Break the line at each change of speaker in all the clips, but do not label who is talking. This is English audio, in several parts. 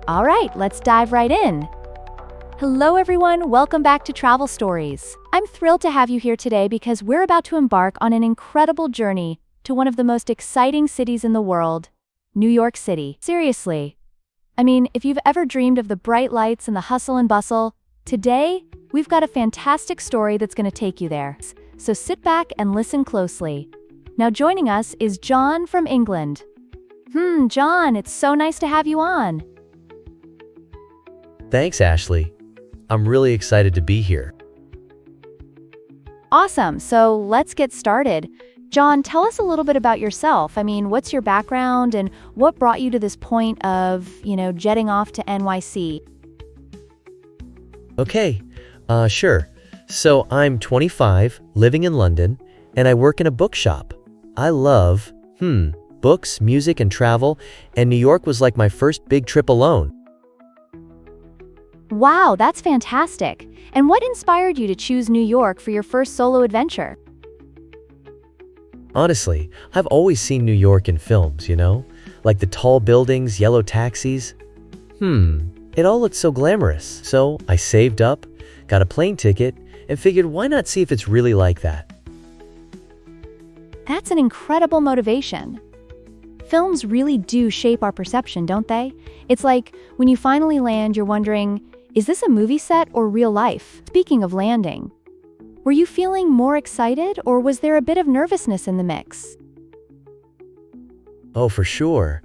All right, let's dive right in. Hello everyone, welcome back to Travel Stories. I'm thrilled to have you here today because we're about to embark on an incredible journey to one of the most exciting cities in the world, New York City. Seriously. I mean, if you've ever dreamed of the bright lights and the hustle and bustle, today, we've got a fantastic story that's going to take you there. So sit back and listen closely. Now joining us is John from England. John, it's so nice to have you on.
Thanks, Ashley. I'm really excited to be here.
Awesome, so let's get started. John, tell us a little bit about yourself. I mean, what's your background and what brought you to this point of, jetting off to NYC?
Okay, sure. So I'm 25, living in London, and I work in a bookshop. I love, books, music, and travel, and New York was like my first big trip alone.
Wow, that's fantastic. And what inspired you to choose New York for your first solo adventure?
Honestly, I've always seen New York in films, like the tall buildings, yellow taxis. It all looked so glamorous. So I saved up, got a plane ticket, and figured why not see if it's really like that.
That's an incredible motivation. Films really do shape our perception, don't they? It's like when you finally land, you're wondering, is this a movie set or real life? Speaking of landing, were you feeling more excited or was there a bit of nervousness in the mix?
Oh, for sure.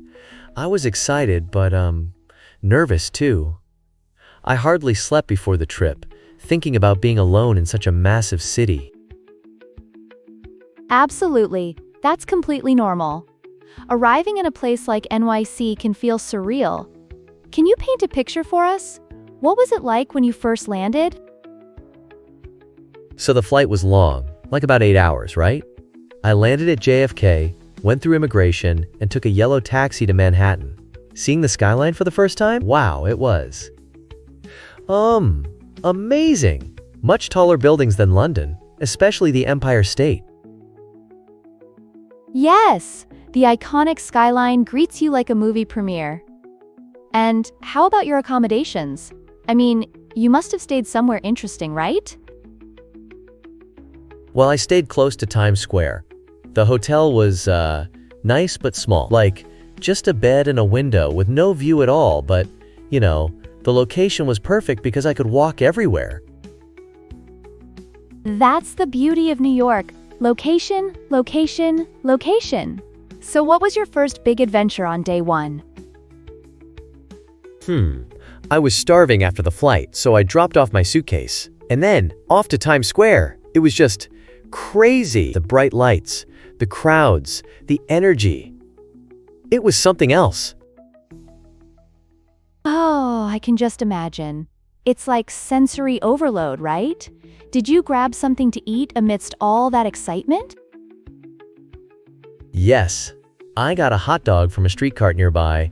I was excited, but nervous too. I hardly slept before the trip, thinking about being alone in such a massive city.
Absolutely. That's completely normal. Arriving in a place like NYC can feel surreal. Can you paint a picture for us? What was it like when you first landed?
So the flight was long, like about 8 hours, right? I landed at JFK, went through immigration, and took a yellow taxi to Manhattan. Seeing the skyline for the first time? Wow, it was. Amazing! Much taller buildings than London, especially the Empire State.
Yes, the iconic skyline greets you like a movie premiere. And how about your accommodations? I mean, you must have stayed somewhere interesting, right?
Well, I stayed close to Times Square. The hotel was, nice but small. Like, just a bed and a window with no view at all, but, the location was perfect because I could walk everywhere.
That's the beauty of New York. Location, location, location. So what was your first big adventure on day one?
I was starving after the flight, so I dropped off my suitcase. And then, off to Times Square. It was just crazy. The bright lights, the crowds, the energy. It was something else.
Oh, I can just imagine. It's like sensory overload, right? Did you grab something to eat amidst all that excitement?
Yes, I got a hot dog from a street cart nearby.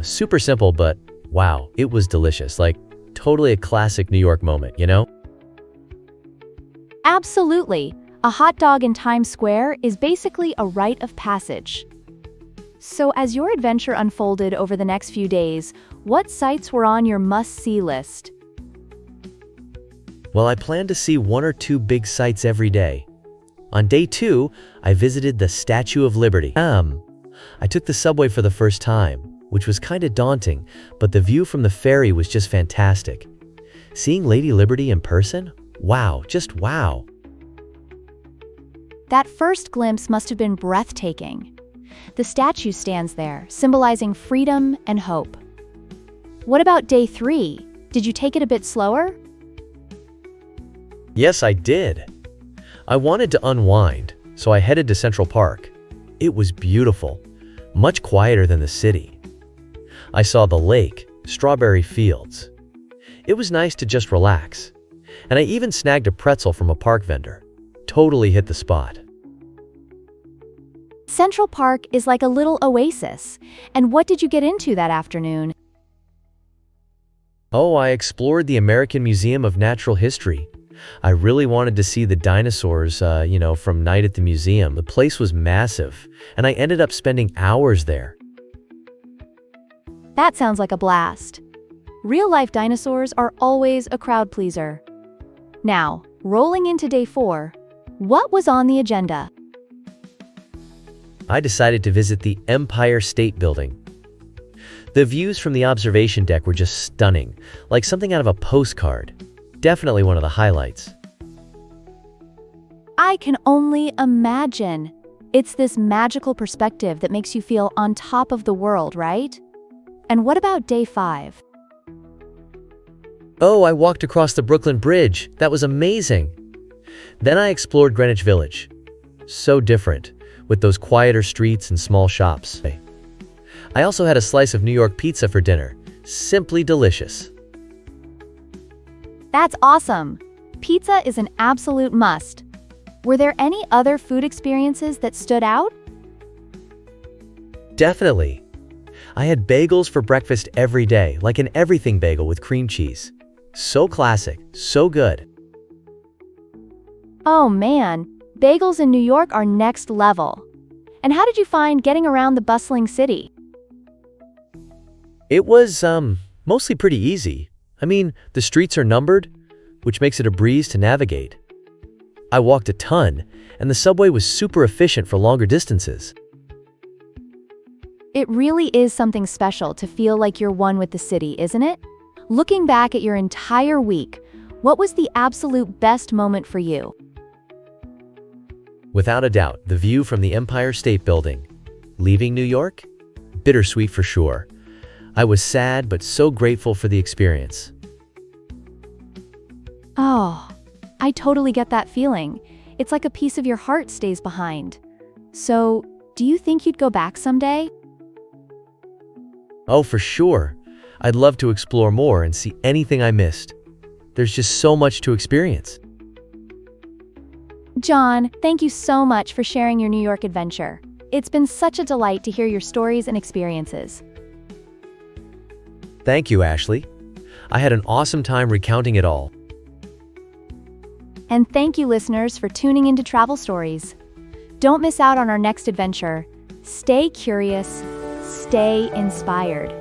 Super simple, but wow, it was delicious. Like, totally a classic New York moment,
Absolutely. A hot dog in Times Square is basically a rite of passage. So as your adventure unfolded over the next few days, what sights were on your must-see list?
Well, I planned to see 1 or 2 big sights every day. On day 2, I visited the Statue of Liberty. I took the subway for the first time, which was kind of daunting, but the view from the ferry was just fantastic. Seeing Lady Liberty in person? Wow, just wow.
That first glimpse must have been breathtaking. The statue stands there, symbolizing freedom and hope. What about day 3? Did you take it a bit slower?
Yes, I did. I wanted to unwind, so I headed to Central Park. It was beautiful, much quieter than the city. I saw the lake, strawberry fields. It was nice to just relax. And I even snagged a pretzel from a park vendor. Totally hit the spot.
Central Park is like a little oasis. And what did you get into that afternoon?
Oh, I explored the American Museum of Natural History. I really wanted to see the dinosaurs, from night at the museum. The place was massive, and I ended up spending hours there.
That sounds like a blast. Real-life dinosaurs are always a crowd pleaser. Now, rolling into day 4, what was on the agenda?
I decided to visit the Empire State Building. The views from the observation deck were just stunning, like something out of a postcard. Definitely one of the highlights.
I can only imagine. It's this magical perspective that makes you feel on top of the world, right? And what about day 5?
Oh, I walked across the Brooklyn Bridge. That was amazing. Then I explored Greenwich Village. So different, with those quieter streets and small shops. I also had a slice of New York pizza for dinner. Simply delicious.
That's awesome. Pizza is an absolute must. Were there any other food experiences that stood out?
Definitely. I had bagels for breakfast every day, like an everything bagel with cream cheese. So classic, so good.
Oh man, bagels in New York are next level. And how did you find getting around the bustling city?
It was, mostly pretty easy. I mean, the streets are numbered, which makes it a breeze to navigate. I walked a ton, and the subway was super efficient for longer distances.
It really is something special to feel like you're one with the city, isn't it? Looking back at your entire week, what was the absolute best moment for you?
Without a doubt, the view from the Empire State Building. Leaving New York? Bittersweet for sure. I was sad but so grateful for the experience.
Oh, I totally get that feeling. It's like a piece of your heart stays behind. So, do you think you'd go back someday?
Oh, for sure. I'd love to explore more and see anything I missed. There's just so much to experience.
John, thank you so much for sharing your New York adventure. It's been such a delight to hear your stories and experiences.
Thank you, Ashley. I had an awesome time recounting it all.
And thank you, listeners, for tuning into Travel Stories. Don't miss out on our next adventure. Stay curious, stay inspired.